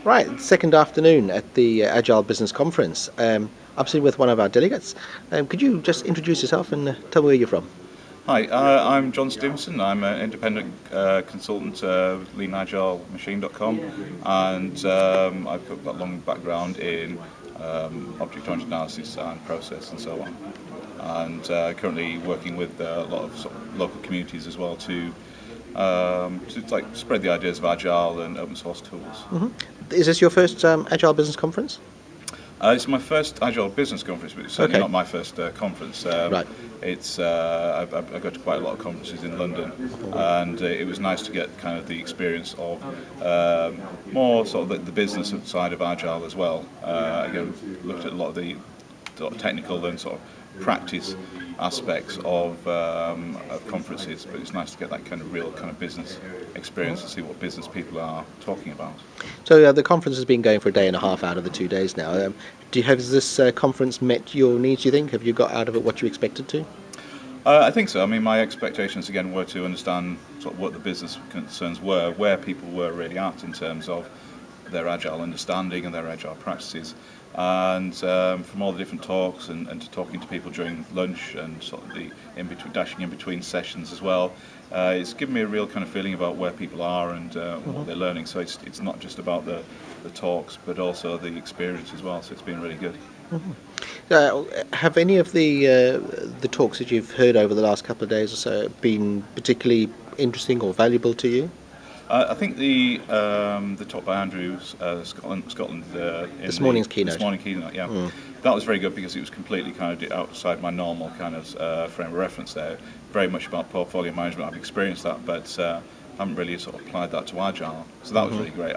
Right, second afternoon at the Agile Business Conference. I'm sitting with one of our delegates. Could you just introduce yourself and tell me where you're from? Hi, I'm John Stevenson. I'm an independent consultant with leanagile.machine.com, and I've got a long background in object-oriented analysis and process and so on. And currently working with a lot of, sort of local communities as well to like spread the ideas of Agile and open source tools. Is this your first Agile Business Conference? It's my first Agile Business Conference, but it's certainly not my first conference. Right. It's I go to quite a lot of conferences in London, and it was nice to get kind of the experience of more sort of the business side of Agile as well. Again, looked at a lot of the sort of technical and sort of practice aspects of conferences, but it's nice to get that kind of real kind of business experience and see what business people are talking about. So the conference has been going for a day and a half out of the 2 days now. Has this conference met your needs, do you think? Have you got out of it what you expected to? I think so. I mean, my expectations again were to understand sort of what the business concerns were, where people were really at in terms of their agile understanding and their agile practices, and from all the different talks and to talking to people during lunch and sort of the dashing in between sessions as well, it's given me a real kind of feeling about where people are and what they're learning. So it's not just about the talks, but also the experience as well. So it's been really good. Have any of the talks that you've heard over the last couple of days or so been particularly interesting or valuable to you? I think the talk by Andrews, Scotland, This morning's keynote. This morning keynote, yeah, that was very good because it was completely kind of outside my normal kind of frame of reference there. Very much about portfolio management. I've experienced that, but haven't really sort of applied that to Agile. So that was really great.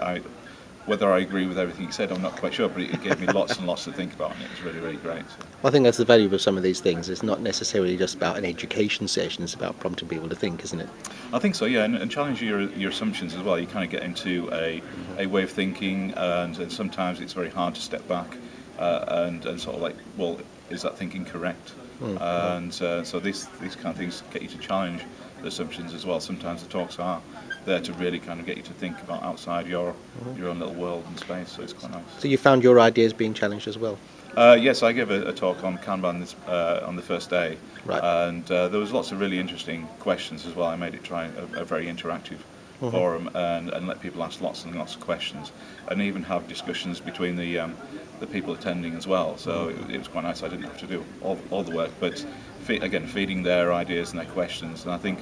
Whether I agree with everything he said, I'm not quite sure, but it gave me lots and lots to think about, and it was really, really great. So. Well, I think that's the value of some of these things. It's not necessarily just about an education session, it's about prompting people to think, isn't it? I think so, yeah, and challenging your assumptions as well. You kind of get into a way of thinking, and sometimes it's very hard to step back and sort of like, well, is that thinking correct? And so these kind of things get you to challenge the assumptions as well. Sometimes the talks are there to really kind of get you to think about outside your own little world and space, so it's quite nice. So you found your ideas being challenged as well? Yes, I gave a talk on Kanban on the first day, Right. And there was lots of really interesting questions as well. I made it a very interactive forum and let people ask lots and lots of questions, and even have discussions between the people attending as well. So it was quite nice. I didn't have to do all the work, but again, feeding their ideas and their questions, and I think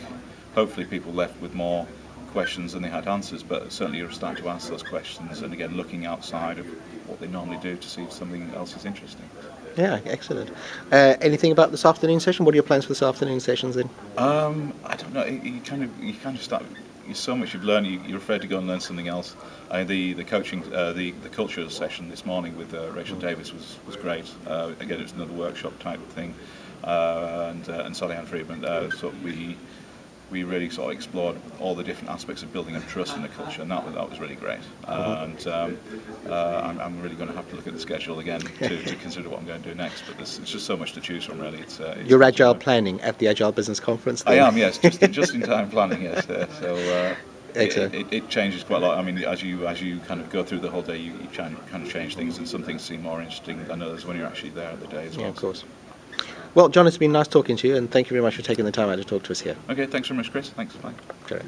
hopefully people left with more questions than they had answers, but certainly you're starting to ask those questions and again looking outside of what they normally do to see if something else is interesting. Yeah, excellent. Anything about this afternoon session? What are your plans for this afternoon sessions then? I don't know. You kind of start. There's so much you've learned. You're afraid to go and learn something else. The coaching, the culture session this morning with Rachel Davis was great. Again, it was another workshop type of thing, and Sally Ann Friedman. So we really sort of explored all the different aspects of building up trust in the culture, and that was really great. And I'm really going to have to look at the schedule again to consider what I'm going to do next. But it's just so much to choose from, really. It's You're agile planning at the Agile Business Conference then? I am, yes, just in time planning, yes. So it changes quite a lot. I mean, as you kind of go through the whole day, you kind of change things, and some things seem more interesting than others when you're actually there at the day as well. Yeah, of course. Well, John, it's been nice talking to you, and thank you very much for taking the time out to talk to us here. Okay, thanks very much, Chris. Thanks, bye. Sure.